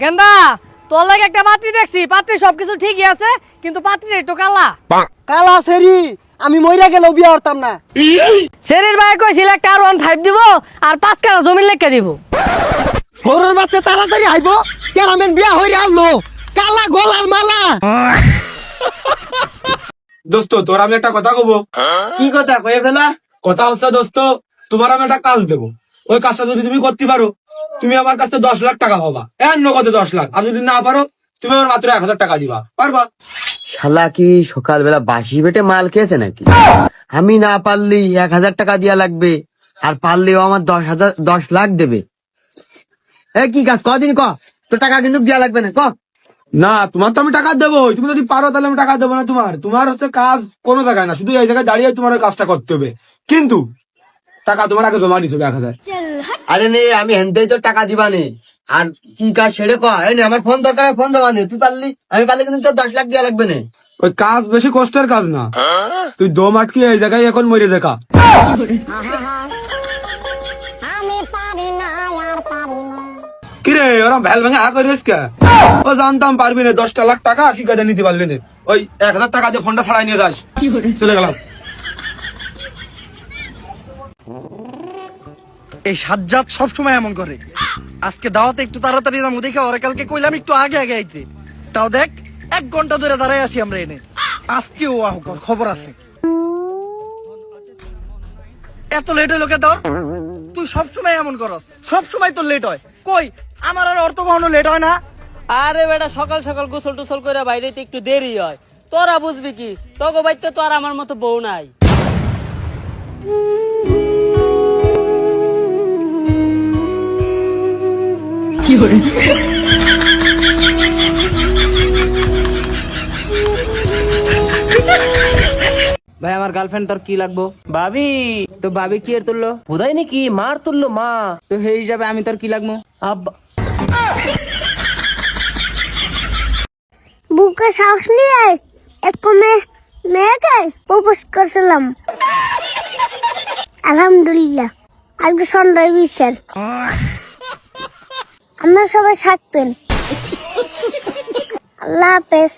গেন্দা তোর লাগে একটা পাত্রী দেখছি, পাত্রী সবকিছু ঠিকই আছে, কিন্তু পাত্রী একটু কালা। কালা সেরি আমি মইরা গেলেও বিয়া করতাম না। শেরির ভাই কইছিল একটা R15 দিব আর 5 কাঠা জমি লেখা দিব। সরুর বাচ্চা তাড়াতাড়ি আইব, কেরামেন বিয়া হইরে আনলো কালা গলার মালা। দোস্ত তোর আমি একটা কথা কব। কি কথা কয়ে ফেলা? কথা হচ্ছে দোস্ত, তোমার আমি একটা কাজ দেবো, ওই কাজটা যদি তুমি করতে পারো তুমি আমার কাছে 10 লাখ টাকা পাবা, নগদে 10 লাখ। আর যদি না পারো তুমি আমার মাত্র 1000 টাকা দিবা, পারবা? শালা কি সকালবেলা বাসি পেটে মাল খেয়েছে নাকি? আমি না পারলেই 1000 টাকা দিয়া লাগবে, আর পারলেও আমার 10 লাখ দেবে। কি কাজ কদিন ক, তো টাকা কিন্তু দিয়া লাগবে না ক। না তোমার তো আমি টাকা দেবো, তুমি যদি পারো তাহলে আমি টাকা দেবো না। তোমার হচ্ছে কাজ কোনো জায়গায় না, শুধু এই জায়গায় দাঁড়িয়ে তোমার ওই কাজটা করতে হবে, কিন্তু টাকা তোমার আগে জমা দিতে হবে 1000। আরে নে আমি হেনতেই তো টাকা দিবা নে, আর কি কাজ সেরে ক। এই নে আমার ফোন দরকার, ফোন দেবা নে। তুই পারলি, আমি পারলে কিন্তু তোর 10 লাখ দিয়া লাগবে না। ওই কাজ বেশি কষ্টের কাজ না, তুই দম আটকে এই জায়গায় এখন মরে দেখা। কিরে ওরা ভ্যাল ভেঙে হা করিস কে? ও জানতাম পারবি না, 10 লাখ টাকা কি কাজে নিতে পারলি না। ওই 1000 টাকা দিয়ে ফোনটা ছাড়াই নিয়ে যাস, চলে গেলাম। এই সাজ্জাদ সবসময় এমন করে। আজকে দাওয়াতে একটু তাড়াতাড়ি যাবো দেখে, ওরা কালকে কইলাম একটু আগে আগে আইতে, তাও দেখ 1 ঘন্টা ধরে দাঁড়াই আছি আমরা এনে। আজকেও খবর আছে। এত লেট হইলো কে তোর? তুই সবসময় এমন করস, সবসময় তোর লেট হয়। কই আমার আর অর্থ কখনো লেট হয় না। আরে বেটা সকাল সকাল গোসল টোসল করে বাইরে একটু দেরি হয়, তোরা বুঝবি কি? তোকে বাইতে তো আর আমার মতো বউ নাই। ভাই আমার গার্লফ্রেন্ড তোর কি লাগবো? ভাবি তো ভাবি কি এর তুললো বোধাই নাকি মার তুললো মা, তো সেই হিসাবে আমি তোর কি লাগবো? আব্বা বুকে সাহস নিয়ে এক মেয়েকে প্রপোজ করছিলাম। আলহামদুলিল্লাহ আজকে সন্ধ্যায় বিচার। আমরা সবাই থাকতেন। আল্লাহ হাফেজ।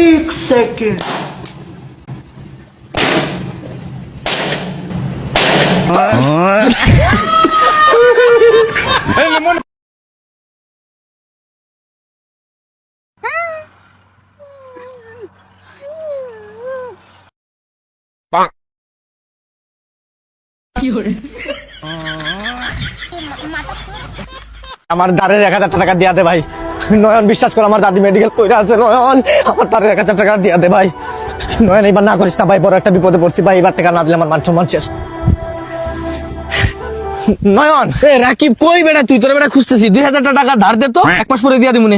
एक सेकंड আমার দাঁড়ের 1000 টাকা দিয়া দে ভাই। নয়ন বিশ্বাস কর, আমার দাদি মেডিকেল কইরা আছে। নয়ন আমার দাঁড়ের 1000 টাকা দিয়া দে ভাই। নয়ন এবার না করিস না ভাই, বড় একটা বিপদে পড়ছি ভাই। এবার টাকা না দিলে আমার মান সম্মান শেষ। নয়ন এ রাকিব কই বেটা? তুই তোর বেটা খুঁজতেছি, 2000 টাকা ধার দে তো, 1 মাস পরে দিয়া দিমুনে।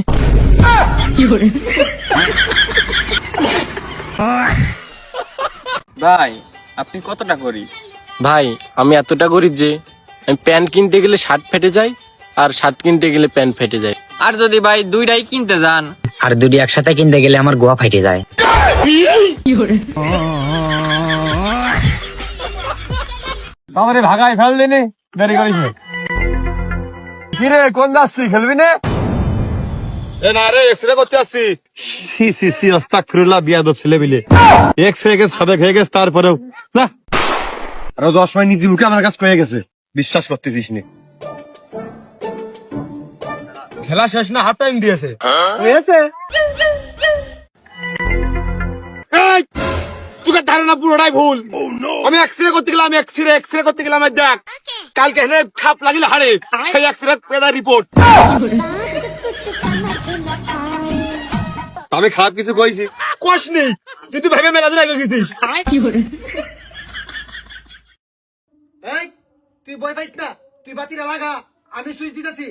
ভাই আপনি কতটা গরিব? ভাই আমি এতটা গরিব যে আমি প্যান্ট কিনতে গেলে শার্ট ফেটে যায়, আর শার্ট কিনতে গেলে প্যান্ট ফেটে যায়। আর যদি ভাই দুইটাই কিনতে যান, আর দুটি একসাথে কিনতে গেলে আমার গোয়া ফাইটে যায়। আমারে ভাগাই ফেল দিনে, দেরি করিস না। কিরে কোন যাচ্ছি, খেলবি না? এ না রে, এক্সরে করতে আসছি। সি সি সি আস্তাগফিরুল্লাহ, বিয়াদব ছেলে বিলে। এক্স হয়ে গেছে, সাবেক হয়ে গেছে, তারপরেও না আরো 10 মাস নিজে মুখে আমার কাছে কয়ে গেছে, বিশ্বাস করতেছিস নি। খেলা শেষ না, হাফ টাইম দিয়েছে। হয়েছে এই, তোকে ধারণা পুরোটাই ভুল। আমি এক্সরে করতে গেলাম, এক্সরে করতে গেলাম। এই দেখ কালকে এখানে খাপ লাগিল হাড়ে, সেই এক্সরে রিপোর্ট। আমি খারাপ কিছু কইছি? কোশ নেই, তুই তো ভেবে মেলা দূর আগে গেছিস। এই তুই বই পাইস না, তুই বাতিটা লাগা, আমি সুইচ দিতেছি।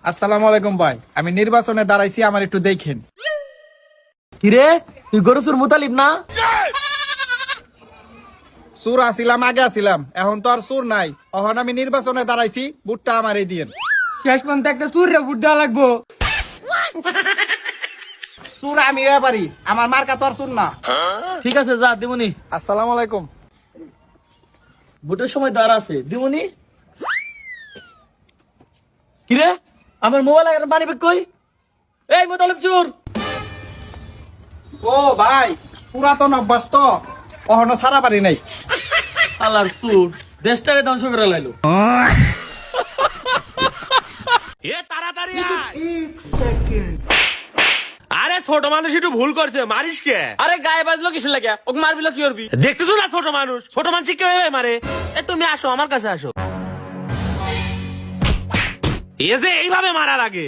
আসসালামু আলাইকুম ভাই, আমি নির্বাচনে দাঁড়াইছি, আমার একটু দেখেন। কিরে তুই গরুসুর মুতালিব না? সুর আসিলাম আগে আসিলাম, এখন তো আর সুর নাই। এখন আমি নির্বাচনে দাঁড়াইছি, বুটটা আমারই দিয়েন। শেষ পর্যন্ত একটা সুরে ভোট দেওয়া লাগবো। সুর আমি পারি, আমার মার্কা তো আর সুর না। ঠিক আছে যা দিমুনি। আসসালামু আলাইকুম। ভোটের সময় দাঁড়া আছে দিমুনি। কিরে আমার মোবাইল আর মানি ব্যাগ কই? এই মোতালেব চোর। ও ভাই, পুরাতন অভ্যাস তো, কখনো সারা পারি নাই। আলার চোর দেশটারে ধ্বংস করে লাইলো। আরে ছোট মানুষ একটু ভুল করছে, মারিস কে? আরে গায়ে বাজলো কিসের লাগে? ওকে মারবিলো কি করবি? দেখতেছো না ছোট মানুষ, ছোট মানুষ কে মারে? এ তুমি আসো, আমার কাছে আসো। এ যে এইভাবে মারা লাগে।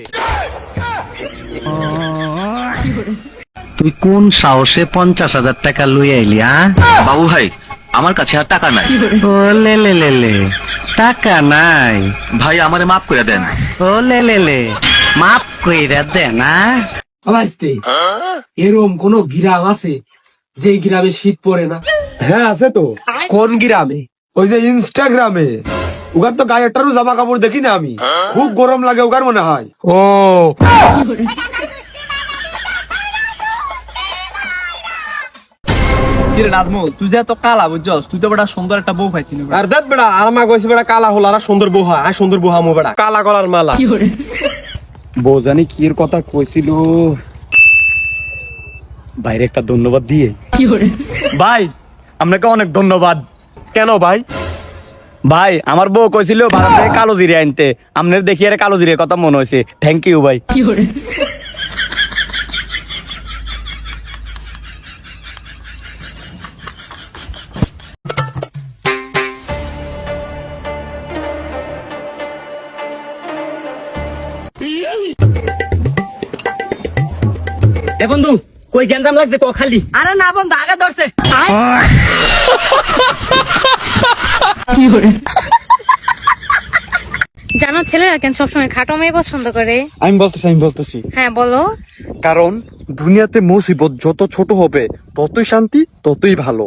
তুই কোন সাহসে 50,000 টাকা লই আইলি? বাবু ভাই, আমার কাছে আর টাকা নাই। ও লে লে লে লে, টাকা নাই ভাই, আমারে মাফ করে দেন। ও লে লে লে, মাফ কইরা দেন। এরম কোন গ্রাম আছে যে গ্রামে শীত পড়ে না? হ্যাঁ আছে তো। কোন গ্রামে? ওই যে ইনস্টাগ্রামে, ওগার তো গায়ে একটারও জামা কাপড় দেখি না আমি, খুব গরম লাগে ওগার মনে হয়। ও কিরে নাজমুল, তুই যে এত কালা বুঝছস, তুই তো বড় সুন্দর একটা বউ পাইতি না। আর দেখ বেড়া, আর মা কইছে বেড়া কালা হল আর সুন্দর বউ হয়, আর সুন্দর বউ হামু বেড়া, কালা গলার মালা। বউ জানি কি এর কথা কইছিল, বাইরে একটা ধন্যবাদ দিয়ে। ভাই আপনাকে অনেক ধন্যবাদ। কেন ভাই? ভাই আমার বউ কইছিল ভারত থেকে কালো জিরে আনতে, আপনার দেখি আর কালো জিরের কথা মনে হয়েছে। থ্যাংক ইউ ভাই। এ বন্ধু কই গ্যাঞ্জাম লাগছে তো খালি? আরে না বন্ধু আগে ধরছে। জানো ছেলেরা কেন সবসময় খাটো মেয়ে পছন্দ করে? আমি বলতেছি হ্যাঁ বলো। কারণ দুনিয়াতে মুসিবত যত ছোট হবে ততই শান্তি, ততই ভালো।